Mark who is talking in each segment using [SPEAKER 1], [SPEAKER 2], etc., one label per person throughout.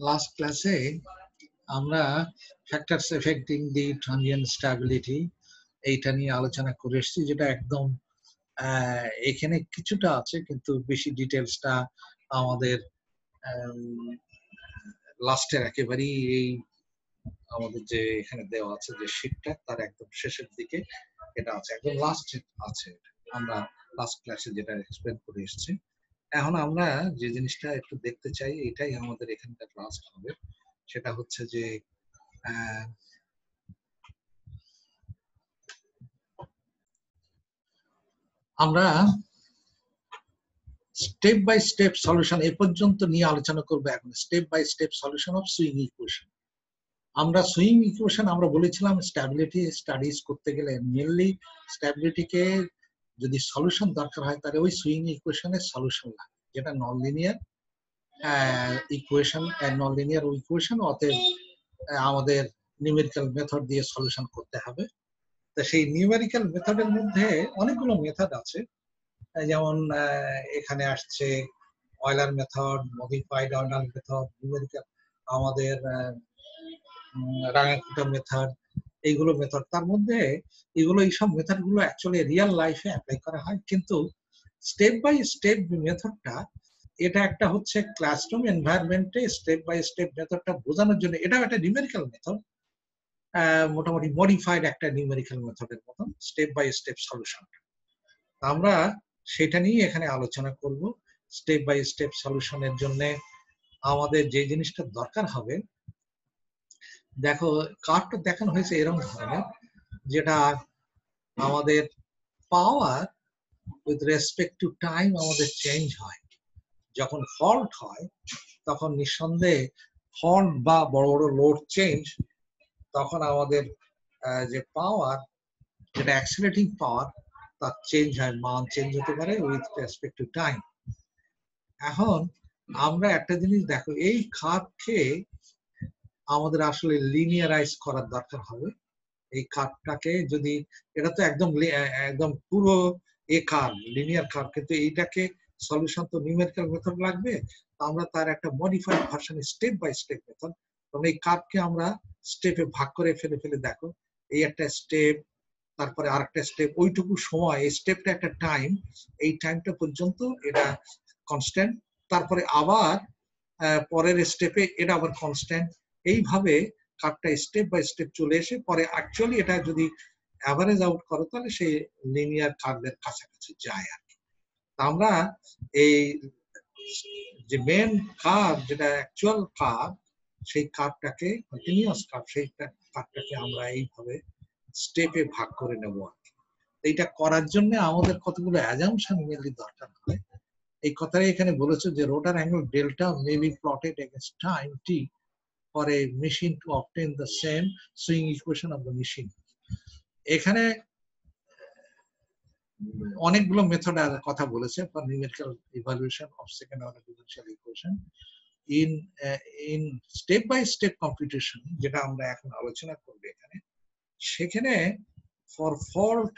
[SPEAKER 1] Last ক্লাসে আমরা factors affecting দি transient stability এইটা নিয়ে আলোচনা করে এসেছি, যেটা একদম এখানে কিছুটা আছে কিন্তু বেশি ডিটেলসটা আমাদের লাস্টের একেবারেই এই আমাদের যে এখানে দেওয়া আছে যে শীটটা তার একদম শেষের দিকে এটা আছে, একদম লাস্ট আছে। আমরা লাস্ট ক্লাসে যেটা এক্সপ্লেন করে এসেছি, এখন আমরা যে জিনিসটা একটু দেখতে চাই, এটাই আমাদের এখানকার লাস্ট হবে। সেটা হচ্ছে যে আমরা স্টেপ বাই স্টেপ সলিউশন এ পর্যন্ত নিয়ে আলোচনা করবো। এখন step by step solution of swing equation. আমরা সুইং ইকুয়েশন আমরা বলেছিলাম স্ট্যাবিলিটি স্টাডিজ করতে গেলে মেনলি স্ট্যাবিলিটিকে যদি সলিউশন দরকার হয় তাহলে ওই সুইং ইকুয়েশনের সলিউশন লাগে, যেটা non linear equation, non linear equation. অতএব আমাদের নিউমেরিক্যাল মেথড দিয়ে সলিউশন করতে হবে। তো সেই নিউমেরিক্যাল মেথডের মধ্যে অনেকগুলো মেথড আছে, যেমন এখানে আসছে Euler method, modified Euler method, numerical আমাদের রাঙাকুটা মেথড, এইগুলো মেথড। তার মধ্যে এগুলো এইসব মেথড গুলো অ্যাকচুয়ালি রিয়েল লাইফে অ্যাপ্লাই করা হয়, কিন্তু স্টেপ বাই স্টেপ মেথডটা এটা একটা হচ্ছে ক্লাসরুম এনভায়রনমেন্টে স্টেপ বাই স্টেপ মেথডটা বোঝানোর জন্য এটাও একটা নিউমেরিক্যাল মেথড, মোটামুটি মডিফাইড একটা নিউমেরিক্যাল মেথডের মতন স্টেপ বাই স্টেপ সলিউশন। আমরা সেটা নিয়ে এখানে আলোচনা করব। স্টেপ বাই স্টেপ সলিউশনের জন্য আমাদের যে জিনিসটা দরকার হবে, দেখো কার্ডটা দেখানো হয়েছে এরকম ধরনের, যেটা আমাদের পাওয়ার উইথ রেসপেক্ট টু টাইম আমাদের চেঞ্জ হয়। যখন ফল্ট হয় তখন নিঃসন্দেহে ফল্ট বা বড় বড় লোড চেঞ্জ, তখন আমাদের যে পাওয়ার, যেটা অ্যাক্সিলারেটিং পাওয়ার, তার চেঞ্জ হয়, মান চেঞ্জ হতে পারে উইথ রেসপেক্ট টু টাইম। এখন আমরা একটা জিনিস দেখো, এই খাতকে আমাদের আসলে লিনিয়ারাইজ করার দরকার হবে। এই কার্ভটাকে যদি, এটা তো একদম একদম পুরো এ কার্ভ, লিনিয়ার কার্ভ, কিন্তু এইটাকে সলিউশন তো নিউমেরিক্যাল মেথড লাগবে। আমরা তার একটা modified version step by step method, কারণ এই কার্ভকে আমরা স্টেপে ভাগ করে ফেলে ফেলে দেখো, এই একটা স্টেপ, তারপরে আরেকটা স্টেপ, ওইটুকু সময়, এই স্টেপটা একটা টাইম, এই টাইমটা পর্যন্ত এটা কনস্ট্যান্ট, তারপরে আবার পরের স্টেপে এটা আবার কনস্ট্যান্ট। এইভাবে কার্ভটা স্টেপ বাই স্টেপ চলে এসে পরে অ্যাকচুয়ালি এটা যদি অ্যাভারেজ আউট করো তাহলে সে লিনিয়ার কার্ভের কাছাকাছি যায় আর কি। আমরা এই যে মেন কার্ভ, যেটা অ্যাকচুয়াল কার্ভ, সেই কার্ভটাকে কন্টিনিউয়াস কার্ভ, সেই কার্ভটাকে আমরা এইভাবে স্টেপে ভাগ করে নেব আর কি। এইটা করার জন্য আমাদের কতগুলো অ্যাজাম্পশন মেনলি দরকার হয়। এই কথাই এখানে বলেছে যে rotor angle delta may be plotted against time t for a machine to obtain the same swing equation of the machine. এখানে অনেকগুলো মেথড কথা বলেছে for numerical evaluation of second order differential equation in step by step computation, যেটা আমরা এখন আলোচনা করব এখানে। সেখানে for fault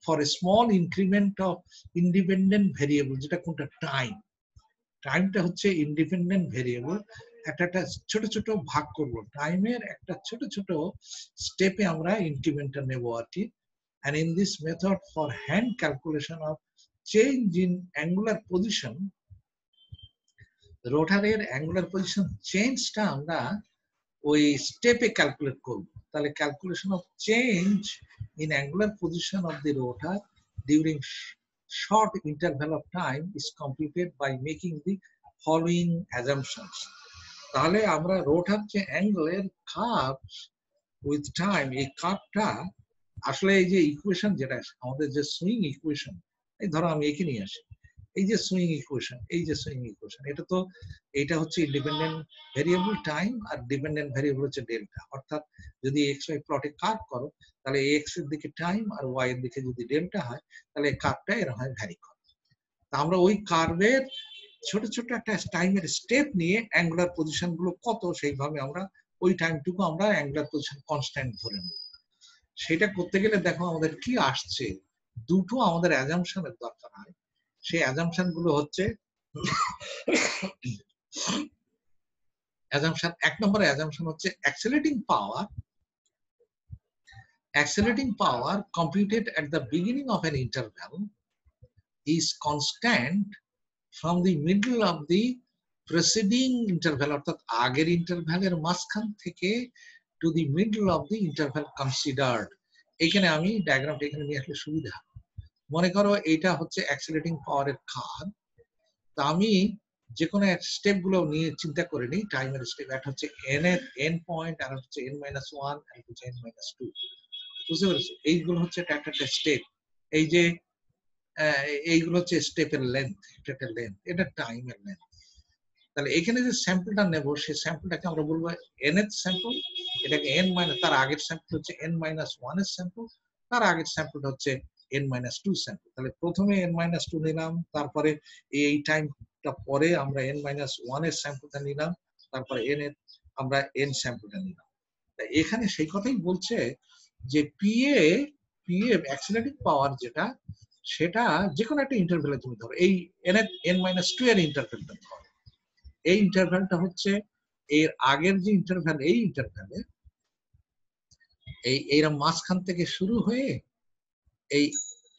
[SPEAKER 1] for a small increment of independent variable, যেটা কোনটা টাইম, টাইমটা হচ্ছে ইন্ডিপেন্ডেন্ট ভেরিয়েবল, একটা ছোট ছোট ভাগ করব, টাইমের একটা ছোট ছোট স্টেপে আমরা ইনক্রিমেন্টটা নেব আর কি। and in this method for hand calculation of change in angular position, রোটারের অ্যাঙ্গুলার পজিশন চেঞ্জটা আমরা ওই স্টেপে ক্যালকুলেট করব। তাহলে calculation of change in angular position of the rotor during short interval of time is computed by making the following assumptions. তাহলে আমরা রোটার যে অ্যাঙ্গেলের কার্ভ উইথ টাইম, এই কার্ভটা আসলে এই যে ইকুয়েশন, যেটা আমাদের যে সুইং ইকুয়েশন, এই ধরো আমি একে নিয়ে আসি, এই যে সুইং ইকুয়েশন, এই যে সুইং ইকুয়েশন, এটা তো এটা হচ্ছে ইন্ডিপেন্ডেন্ট ভেরিয়েবল টাইম আর ডিপেন্ডেন্ট ভেরিয়েবল হচ্ছে ডেল্টা। অর্থাৎ যদি এক্স ওয়াই প্লটে কার্ভ করো তাহলে এক্স এর দিকে টাইম আর ওয়াই এর দিকে যদি ডেল্টা হয় তাহলে কার্ভটা এরকম হয় ভ্যারি করে। তা আমরা ওই কার্ভের ছোট ছোট একটা টাইমের স্টেপ নিয়ে অ্যাঙ্গুলার পজিশন গুলো কত, সেইভাবে আমরা ওই টাইমটুকু আমরা অ্যাঙ্গুলার পজিশন কনস্ট্যান্ট ধরে নেব। সেটা করতে গেলে দেখো আমাদের কি আসছে, দুটো আমাদের অ্যাজাম্পশনের দরকার হয়। সেই অ্যাজাম্পশন গুলো হচ্ছে অ্যাজাম্পশন, এক নম্বরে অ্যাজাম্পশন হচ্ছে accelerating power computed at the beginning of an interval is constant from the middle of the preceding interval, অর্থাৎ আগের ইন্টারভ্যালের মাঝখান থেকে to the middle of the interval considered. এখানে আমি ডায়াগ্রামটা এখানে নিয়ে আসলে সুবিধা। মনে করো এইটা হচ্ছে অ্যাক্সিলারেটিং পাওয়ারের খাদ। তা আমি যে কোনো স্টেপ গুলো নিয়ে চিন্তা করে নিই, টাইমের স্টেপ। একটা হচ্ছে এন এর এন পয়েন্ট, আর হচ্ছে n-1, আর হচ্ছে n-2। বুঝতে পেরেছো? এইগুলো হচ্ছে একটা স্টেপ। এই যে এইগুলো হচ্ছে স্টেপের লেন্থ, এটা টাইমের লেন্থ। তাহলে এখানে যে স্যাম্পলটা নেব, সেই স্যাম্পলটাকে আমরা বলবো nth স্যাম্পল। এটাকে তার আগের স্যাম্পল হচ্ছে n-1 এর স্যাম্পল, তার আগের স্যাম্পলটা হচ্ছে n-2 স্যাম্পল। তাহলে প্রথমে n-2 নিলাম, তারপরে এই টাইমটা পরে আমরা n-1 এর স্যাম্পলটা নিলাম, তারপরে আমরা n স্যাম্পলটা নিলাম। এখানে সেই কথাই বলছে যে পিএ অ্যাক্সিলারেটিং পাওয়ার যেটা, সেটা যে কোনো একটা ইন্টারভ্যালে তুমি ধরো, এই n-2 এর ইন্টারভ্যালটা ধরো। এই ইন্টারভ্যালটা হচ্ছে এর আগের যে ইন্টারভ্যাল, এই ইন্টারভ্যালে এইরকম মাঝখান থেকে শুরু হয়ে এই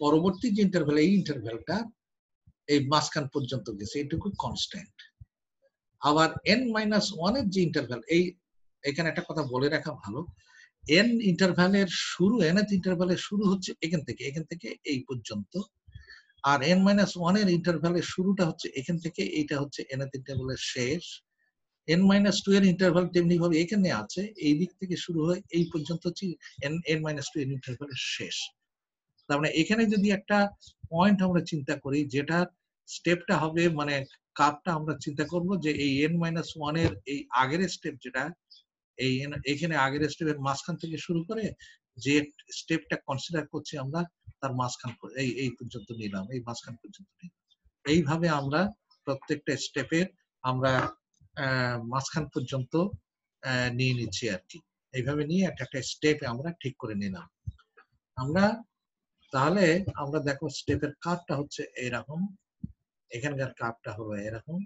[SPEAKER 1] পরবর্তী যে ইন্টারভ্যাল, এই ইন্টারভ্যালটা এই মাঝখান পর্যন্ত গেছে, এইটুকু কনস্ট্যান্ট। আবার n-1 এর যে ইন্টারভ্যাল, এখানে একটা কথা বলে রাখা ভালো, nth ইন্টারভ্যালের শুরু হচ্ছে এখান থেকে এই পর্যন্ত, আর n-1 এর ইন্টারভ্যালের শুরুটা হচ্ছে এখান থেকে, এইটা হচ্ছে nth ইন্টারভ্যালের শেষ। n-2 এর ইন্টারভ্যাল তেমনি ভাবে এখানে আছে, এই দিক থেকে শুরু হয় এই পর্যন্ত হচ্ছে n-2 এর ইন্টারভ্যালের শেষ। তার মানে এখানে যদি একটা পয়েন্ট আমরা চিন্তা করি, যেটা স্টেপটা হবে, মানে কাপটা আমরা চিন্তা করব যে এই n-1 এর এই আগের স্টেপ, যেটা এখানে আগের স্টেপের মাঝখান থেকে শুরু করে যে স্টেপটা কনসিডার করছি আমরা, তার মাঝখান এই পর্যন্ত নিলাম, এই মাঝখান পর্যন্ত নিলাম। এইভাবে আমরা প্রত্যেকটা স্টেপের আমরা মাঝখান পর্যন্ত নিয়ে নিচ্ছি আর কি। এইভাবে নিয়ে একটা স্টেপে আমরা ঠিক করে নিলাম আমরা। তাহলে আমরা দেখো স্টেপের কাপটা হচ্ছে এইরকম, এখানকার কাপটা হলো এরকম,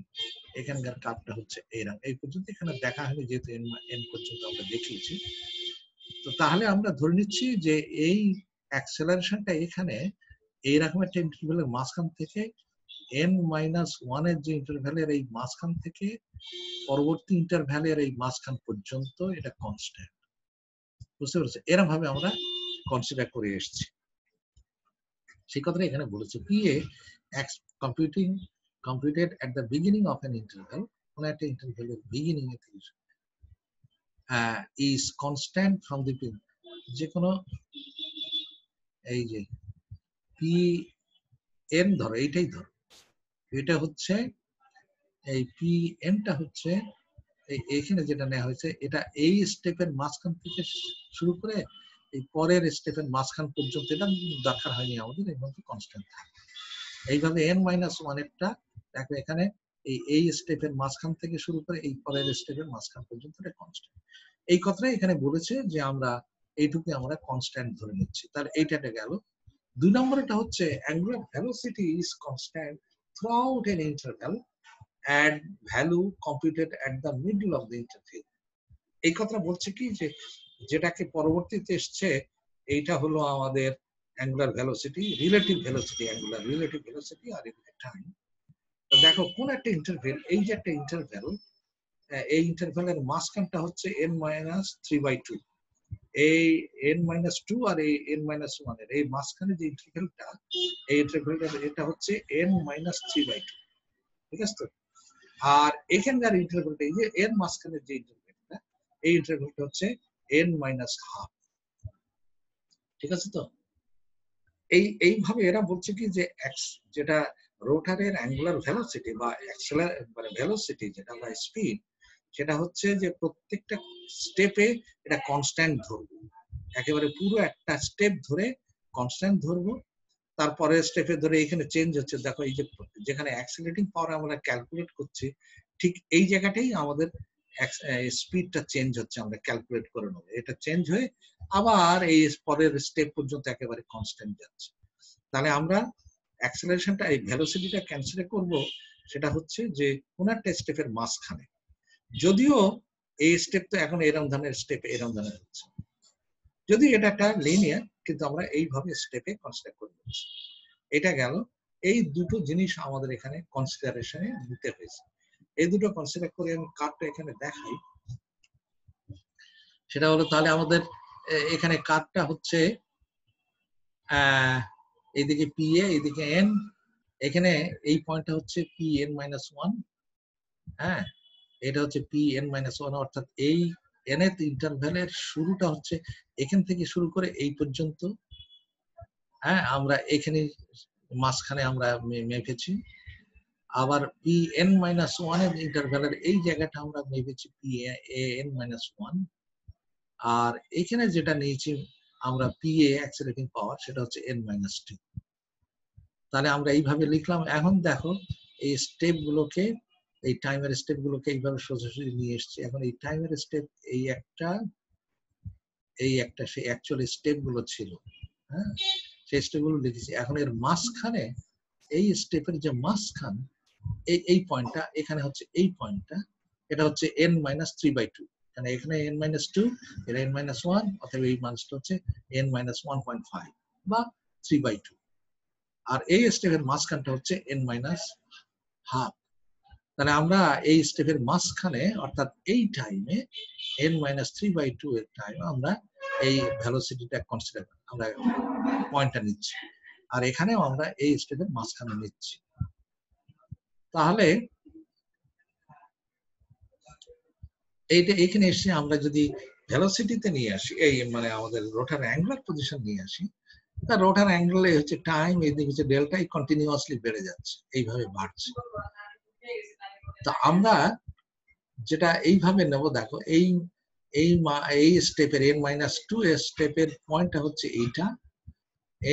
[SPEAKER 1] এখানকার কাপটা হচ্ছে এইরকম। এই পর্যন্ত এখানে দেখা হয়নি, যেহেতু এন পর্যন্ত আমরা দেখিয়েছি। তো তাহলে আমরা ধরে নিচ্ছি যে এই অ্যাক্সেলারেশনটা এখানে এইরকম একটা ইন্টারভ্যালের মাঝখান থেকে n-1 এর যে ইন্টারভ্যালের এই মাঝখান থেকে পরবর্তী ইন্টারভ্যালের এই মাঝখান পর্যন্ত এটা কনস্ট্যান্ট। বুঝতে পেরেছো? এরকম ভাবে আমরা কনসিডার করে এসেছি। সেই কথাটা এখানে বলেছে, PA computed at the beginning of an interval, কোন একটা ইন্টারভ্যালের বিগিনিং এ থেকে is constant from the যে কোনো, এই যে পি এন ধরো, এইটাই ধরো, এটা হচ্ছে এই পি এনটা হচ্ছে এইখানে যেটা নেওয়া হয়েছে, এটা এই স্টেপের মাঝখান থেকে শুরু করে এই পরের স্টেপের মাঝখান পর্যন্ত, এটা দরকার হয়নি আমাদের, এর মধ্যে কনস্ট্যান্ট থাকে। এইভাবে n-1 এরটা দেখো এখানে এই স্টেপের মাঝখান থেকে শুরু করে এই পরের স্টেপের মাঝখান পর্যন্ত এটা কনস্ট্যান্ট। এই কথাটাই এখানে বলেছে যে আমরা এইটুকু আমরা কনস্ট্যান্ট ধরে নিচ্ছি। তাহলে এইটাতে গেল। 2 নম্বরটা হচ্ছে angular velocity is constant throughout an interval and value computed at the middle of the interval. এই কথা বলছে কি, যে যেটাকে পরবর্তীতে এসছে, এইটা হলো আমাদের angular velocity, relative velocity, angular relative velocity আর টাইম। তো দেখো কোন একটা ইন্টারভ্যাল, এই যে একটা ইন্টারভ্যাল, এই ইন্টারভ্যালের মাঝখানটা হচ্ছে n-3/2। এই n-2 আর এই n-1 এর এই মাঝখানে যে ইন্টারভ্যালটা, এই ইন্টারভ্যালটা এটা হচ্ছে n-3/2। ঠিক আছে তো? আর এখানকার ইন্টারভ্যালটা, এই যে এর মাঝখানে যে ইন্টারভ্যালটা, এই ইন্টারভ্যালটা হচ্ছে n-12। ঠিক আছে তো? এইভাবে এরা বলছে কি যে যেটা রোটারের অ্যাঙ্গুলার ভেলোসিটি বা মানে ভেলোসিটি যেটা বা স্পিড, সেটা হচ্ছে যে প্রত্যেকটা স্টেপে এটা কনস্ট্যান্ট ধরবো, একেবারে পুরো একটা স্টেপ ধরে কনস্ট্যান্ট ধরবো। তারপরে স্টেপে ধরে এখানে চেঞ্জ হচ্ছে। দেখো এই যে যেখানে অ্যাক্সিলারেটিং পাওয়ার আমরা ক্যালকুলেট করছি, ঠিক এই জায়গাটাই আমাদের স্পিডটা চেঞ্জ হচ্ছে, আমরা ক্যালকুলেট করে নেবো। এটা চেঞ্জ হয়ে আবার এই পরের স্টেপ পর্যন্ত একেবারে কনস্ট্যান্ট যাচ্ছে। তাহলে আমরা অ্যাক্সেলারেশনটা, এই ভেলোসিটিটা ক্যান্সেল করব, সেটা হচ্ছে যে কোন একটা স্টেপের মাঝখানে, যদিও এই স্টেপ তো এখন এরকম ধরনের স্টেপ এরকম ধরনের হচ্ছে, যদি এটা একটা লিনিয়ার, কিন্তু আমরা এইভাবে স্টেপে কনসিডার করে নিচ্ছি। এটা গেল, এই দুটো জিনিস আমাদের এখানে কনসিডারেশনে নিতে হয়েছে। এই দুটো কনসিডার করে আমি কার্ভটা এখানে দেখাই। সেটা হলো তাহলে আমাদের এখানে কার্ভটা হচ্ছে এইদিকে পি এ, এইদিকে এন, এখানে এই পয়েন্টটা হচ্ছে পি এন মাইনাস ওয়ান। হ্যাঁ, এটা হচ্ছে পি এন মাইনাস ওয়ান, অর্থাৎ এই nth ইন্টারভ্যালের শুরুটা হচ্ছে এখান থেকে শুরু করে এই পর্যন্ত। হ্যাঁ, আমরা এখানে মাঝখানে আমরা মেপেছি। আবার পি এন মাইনাস ওয়ান এর ইন্টারভ্যালের এই জায়গাটা আমরা মেপেছি পি এন মাইনাস ওয়ান। আর এখানে যেটা নিয়েছি আমরা পি এ অ্যাক্সিলারেটিং পাওয়ার, সেটা হচ্ছে এন মাইনাস টু। তাহলে আমরা এইভাবে লিখলাম। এখন দেখো এই স্টেপ গুলোকে, এই টাইমের স্টেপ গুলোকে এইভাবে সোজাসুজি নিয়ে এসেছি। এখন এই টাইমের স্টেপ এই একটা সেই অ্যাকচুয়ালি স্টেপ গুলো ছিল। হ্যাঁ, সেই স্টেপ গুলো লিখেছি। এখন এর মাঝখানে, এই স্টেপের যে মাঝখান, এই পয়েন্টটা, এখানে হচ্ছে এই পয়েন্টটা, এটা হচ্ছে n মাইনাস 3/2। মানে এখানে n মাইনাস 2, এটা n মাইনাস 1, অথবা এই মানটা হচ্ছে n মাইনাস 1.5 বা 3/2। আর এই স্টেপের মাঝখানটা হচ্ছে n মাইনাস হাফ। তাহলে আমরা এই স্টেপের মাঝখানে, অর্থাৎ এই টাইমে n মাইনাস 3/2 এর টাইম আমরা এই ভেলোসিটিটা কনসিডার, আমরা পয়েন্টটা নিচ্ছি। আর এখানেও আমরা এই স্টেপের মাঝখানে নিচ্ছি। তাহলে এইটা এখানে এসে আমরা যদি ভেলোসিটিতে নিয়ে আসি, এই মানে আমাদের রোটার অ্যাঙ্গুলার পজিশন নিয়ে আসি, তা রোটার অ্যাঙ্গেলে হচ্ছে টাইম, এইদিকে হচ্ছে ডেল্টাই কন্টিনিউয়াসলি বেড়ে যাচ্ছে, এইভাবে বাড়ছে। তো আমরা যেটা এইভাবে নেব, দেখো এই এই স্টেপের n মাইনাস 2 এর স্টেপের পয়েন্টটা হচ্ছে এইটা,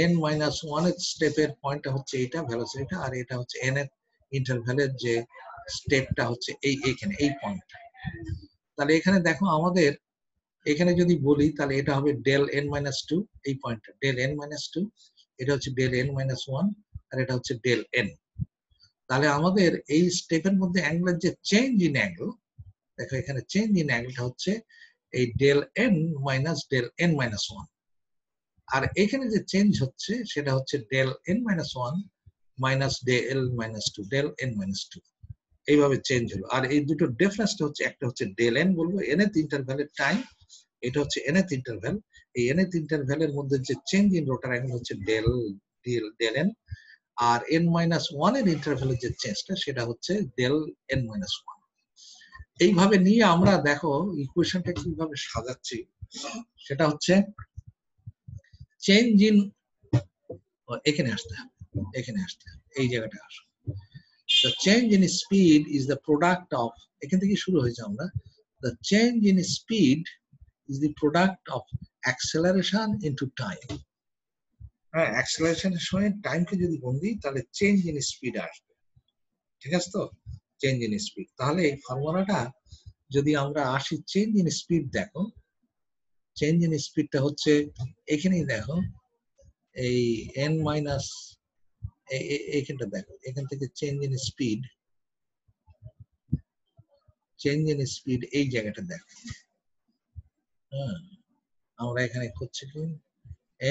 [SPEAKER 1] n মাইনাস 1 এর স্টেপের পয়েন্টটা হচ্ছে এইটা ভেলোসিটিটা, আর এটা হচ্ছে n এর ইন্টারভ্যালের যে স্টেপটা হচ্ছে এইখানে এই পয়েন্টটা। তাহলে এখানে দেখো আমাদের এখানে যদি বলি, তাহলে এটা হবে ডেল n মাইনাস 2, এই পয়েন্টটা ডেল n মাইনাস 2, এটা হচ্ছে ডেল n মাইনাস 1, আর এটা হচ্ছে ডেল n। তাহলে আমাদের এই স্টেপের মধ্যে অ্যাঙ্গেলের যে চেঞ্জ ইন অ্যাঙ্গেল, দেখো এখানে চেঞ্জ ইন অ্যাঙ্গেলটা হচ্ছে এই del n minus del n minus 1। আর এখানে যে চেঞ্জ হচ্ছে সেটা হচ্ছে del n minus 1 minus del minus 2, del n minus 2, এইভাবে চেঞ্জ হলো। আর এই দুটো ডিফারেন্সটা হচ্ছে, একটা হচ্ছে ডেল n বলবো nth ইন্টারভ্যালের টাইম, এটা হচ্ছে nth ইন্টারভ্যাল। এই nth ইন্টারভ্যালের মধ্যে যে চেঞ্জ ইন রোটার অ্যাঙ্গেল হচ্ছে ডেল n। আর n মাইনাস 1 এর ইন্টারভ্যালের যে চেঞ্জটা, সেটা হচ্ছে ডেল n মাইনাস 1। এইভাবে নিয়ে আমরা দেখো ইকুয়েশনটা কিভাবে সাজাচ্ছি, সেটা হচ্ছে চেঞ্জ ইন, এখানে আসতে হবে, এই জায়গাটা আসো। The change in speed is the product of, এখান থেকে শুরু হয়েছে আমরা, the change in speed is the product of acceleration into time. হ্যাঁ, অ্যাক্সেলারেশনের সময় টাইমকে যদি গুণ দিই, তাহলে চেঞ্জ ইন স্পিড আসবে। ঠিক আছে তো, চেঞ্জ ইন স্পিড। তাহলে এই ফর্মুলাটা যদি আমরা আসি, চেঞ্জ ইন স্পিড, দেখো চেঞ্জ ইন স্পিডটা হচ্ছে এখানেই, দেখো এই n মাইনাস, এইখানটা দেখো, এখান থেকে চেঞ্জ ইন স্পিড, এই জায়গাটা দেখো। হ্যাঁ, আমরা এখানে করছি কি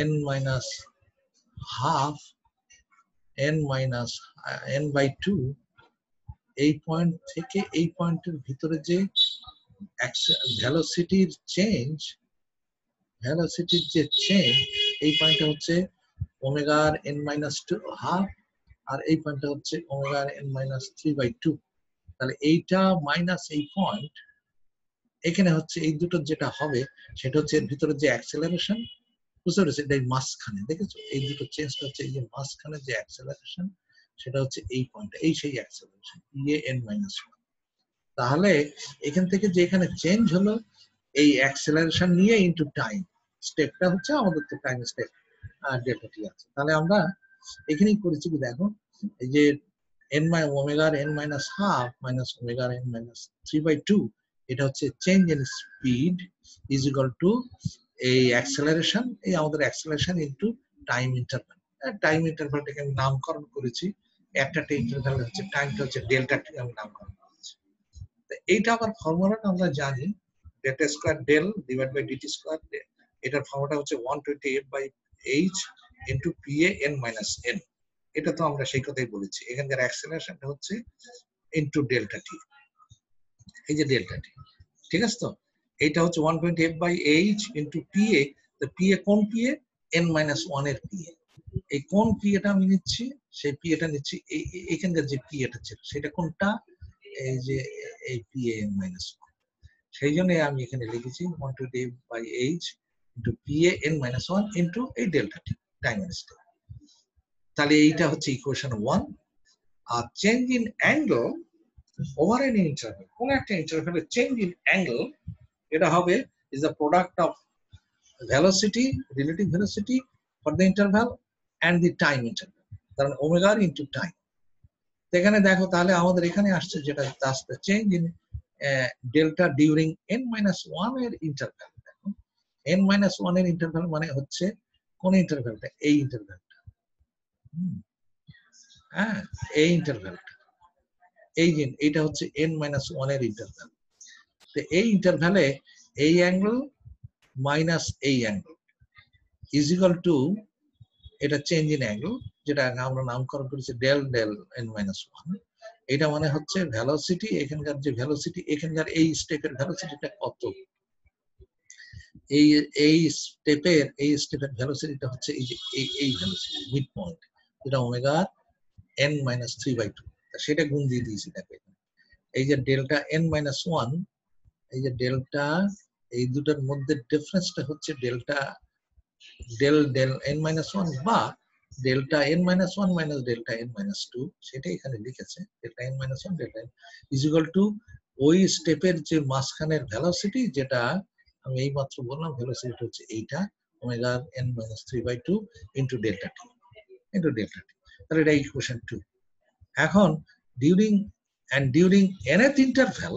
[SPEAKER 1] n minus half, n minus n/2, এই পয়েন্ট থেকে এই পয়েন্টের ভিতরে যে ভেলোসিটির যে চেঞ্জ, এই পয়েন্টটা হচ্ছে ওমেগার n মাইনাস 2 হাফ, আর এই পয়েন্টটা হচ্ছে ওমেগার n মাইনাস 3/2। তাহলে এইটা মাইনাস এই পয়েন্ট, এখানে হচ্ছে এই দুটো যেটা হবে, সেটা হচ্ছে এর ভিতরে যে অ্যাক্সেলারেশন, বুঝতে পেরেছো, এটা মাঝখানে দেখেছো, এই দুটো চেঞ্জটা হচ্ছে এই যে মাঝখানে যে অ্যাক্সেলারেশন, সেটা হচ্ছে এই পয়েন্ট, এই সেই অ্যাক্সেলারেশন n-1। তাহলে এখান থেকে যে এখানে চেঞ্জ হলো, এই অ্যাক্সেলারেশন নিয়ে ইনটু টাইম, স্টেপটা হচ্ছে আমাদের তো টাইম স্টেপ ডেল্টা টি আছে। তাহলে আমরা এখানেই করেছি কি, দেখো এই যে ওমেগার n মাইনাস হাফ মাইনাস ওমেগার n মাইনাস 3/2, এটা হচ্ছে change in speed is equal to এই অ্যাক্সেলারেশন, এই আমাদের acceleration into time interval. Time ইন্টারভ্যালটাকে আমি নামকরণ করেছি, একটা ইন্টারভ্যাল হচ্ছে টাইমটা হচ্ছে ডেল্টা টি, আমি নামকরণ করেছি। এইটা আবার ফর্মুলাটা আমরা জানি, delta square del divide by DT square. এটার ফর্মুলাটা হচ্ছে 120f/h into PA n minus n। এটা তো আমরা সেই কথাই বলেছি, এখানকার অ্যাক্সেলারেশনটা হচ্ছে ইন্টু ডেল্টা টি, এই যে ডেল্টা টি, ঠিক আছে? তো এইটা হচ্ছে 120f/h ইন্টু PA। তো PA কোন PA? n মাইনাস 1 এর PA। এই কোন PA টা আমি নিচ্ছি, সেই PA টা নিচ্ছি এখানকার যে PA টা ছিল সেটা কোনটা, এই যে এই PA n মাইনাস 1। সেই জন্য আমি এখানে লিখেছি 120f/h into PA n minus 1 into এই ডেল্টা টি টাইম স্টেপ। তাহলে এইটা হচ্ছে ইকুয়েশন 1। আর change in angle over N interval, কোন একটা ইন্টারভ্যালের চেঞ্জ ইন অ্যাঙ্গেল, এটা হবে is the product of velocity, relative velocity for the interval and the time interval, কারণ ওমেগা ইন্টু টাইম। এখানে দেখো তাহলে আমাদের এখানে আসছে যেটা আসছে change in delta during n-1 এর ইন্টারভ্যাল। দেখো n-1 এর ইন্টারভ্যাল মানে হচ্ছে কোন ইন্টারভ্যালটা? এই ইন্টারভ্যালটা, হ্যাঁ এই ইন্টারভ্যালটা, এই যে এইটা হচ্ছে n-1 এর ইন্টারভ্যাল। তো এই ইন্টারভ্যালে এই অ্যাঙ্গেল মাইনাস এই অ্যাঙ্গেল ইজ ইকুয়াল টু, এটা চেঞ্জ ইন অ্যাঙ্গেল যেটা আমরা নামকরণ করেছি ডেল ডেল n-1। এটা মানে হচ্ছে ভেলোসিটি, এখানকার যে ভেলোসিটি, এখানকার এই স্টেপের ভেলোসিটিটা কত, এই স্টেপের ভেলোসিটিটা হচ্ছে এই যে এই ভেলোসিটি মিড পয়েন্ট, যেটা ওমেগা n-3/2, সেটা গুণ দিয়ে দিয়েছি। দেখো এই যে ডেল্টা n-1, এই যে ডেল্টা, এই দুটার মধ্যে ডিফারেন্সটা হচ্ছে ডেল্টা ডেল ডেল n-1 বা delta n-1 minus delta n-2, সেটা এখানে লিখেছে delta n-1 delta is equal two ওই স্টেপের যে মাঝখানের ভেলোসিটি, যেটা আমি এই মাত্র বললাম ভেলোসিটি হচ্ছে এইটা ওমেগা n-3/2 ইন্টু ডেল্টা টি ইন্টু ডেল্টা টি। তাহলে এটা ইকুয়েশন 2। এখন ডিউরিং nth ইন্টারভ্যাল,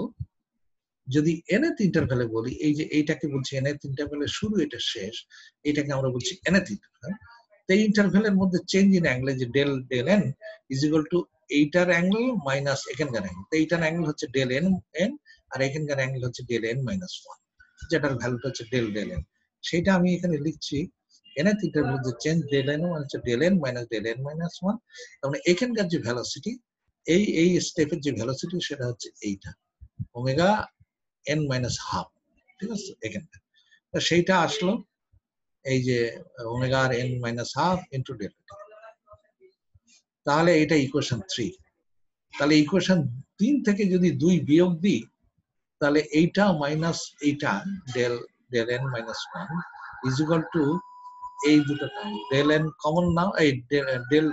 [SPEAKER 1] যদি nth ইন্টারভ্যালে বলি, এই যে এইটাকে বলছি nth ইন্টারভ্যালের শুরু, এটা শেষ, এটাকে আমরা বলছি nth ইন্টারভ্যাল। এই ইন্টারভ্যালের মধ্যে চেঞ্জ ইন অ্যাঙ্গেল, যে del del n is equal to এইটার অ্যাঙ্গেল মাইনাস এখানকার অ্যাঙ্গেল। তো এইটার অ্যাঙ্গেল হচ্ছে ডেল n আর এখানকার অ্যাঙ্গেল হচ্ছে ডেল n-1, যেটার ভ্যালুটা হচ্ছে ডেল ডেল n। সেটা আমি এখানে লিখছি nth ইন্টারভ্যালের মধ্যে চেঞ্জ ডেল n মানে হচ্ছে del n minus del n-1। তাহলে এখানকার যে ভেলোসিটি, এই স্টেপের যে ভেলোসিটি, সেটা হচ্ছে এইটা ওমেগা n-12, ঠিক আছে এখানটা। তো সেইটা আসলো এই যে ওমেগা n-12 ইন্টু ডেল্টা। তাহলে এটা ইকুয়েশন 3। তাহলে ইকুয়েশন 3 থেকে যদি 2 বিয়োগ দিই, তাহলে এইটা মাইনাস এইটা del del n-1 is equal to এই দুটো টার্ম ডেল n কমন নাও, এই ডেল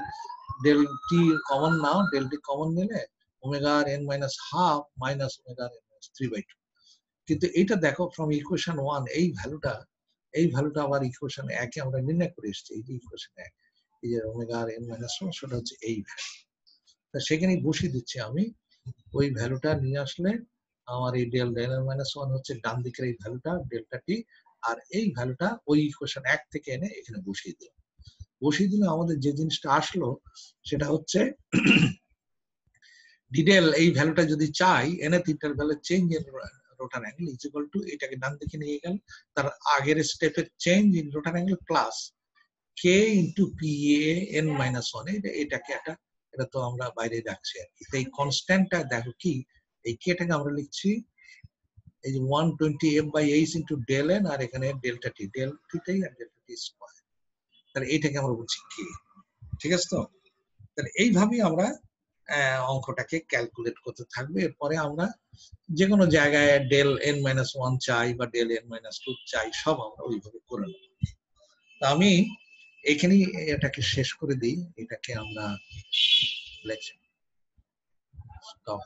[SPEAKER 1] ডেল টি কমন নাও, ডেল টি কমন নিলে omega n-12 minus omega n-3/2। কিন্তু এটা দেখো ফ্রম ইকুয়েশন 1 এই ভ্যালুটা আবার ইকুয়েশন 1 এ আমরা নির্ণয় করে এসেছি। এই যে ইকুয়েশন 1, এই যে ওমেগা n-1 সেটা হচ্ছে এই ভ্যালু। তা সেখানে বসিয়ে দিচ্ছি আমি, ওই ভ্যালুটা নিয়ে আসলে আমার এই ডেল ডেল n-1 হচ্ছে ডান দিকের এই ভ্যালুটা ডেল্টা টি, আর এই ভ্যালুটা ওই ইকুয়েশন 1 থেকে এনে এখানে বসিয়ে দিলাম। বসিয়ে দিলে আমাদের যে জিনিসটা আসলো সেটা হচ্ছে ডিডেল, এই ভ্যালুটা যদি চাই nth ইন্টারভ্যালের change in rotor angle is equal to, এটাকে ডান দিকে নিয়ে গেল, তার আগের স্টেপের change in rotor angle plus k into PA n-1। এটাকে একটা, এটা তো আমরা বাইরে রাখছি আর কি। এই কনস্ট্যান্টটা দেখো কি, এই কেটাকে আমরা লিখছি এই যে 120f/h ইন্টু ডেল n, আর এখানে ডেল্টা টি, ডেল টিটাই আর ডেল্টা টি স্কয়ার। তাহলে এইটাকে আমরা বলছি k, ঠিক আছে? তো তাহলে এইভাবেই আমরা অঙ্কটাকে ক্যালকুলেট করতে থাকবে। এরপরে আমরা যে কোনো জায়গায় ডেল n-1 চাই বা ডেল n-2 চাই, সব আমরা ওইভাবে করে নেব। আমি এখানেই এটাকে শেষ করে দিই, এটাকে আমরা লেকচার স্টপ।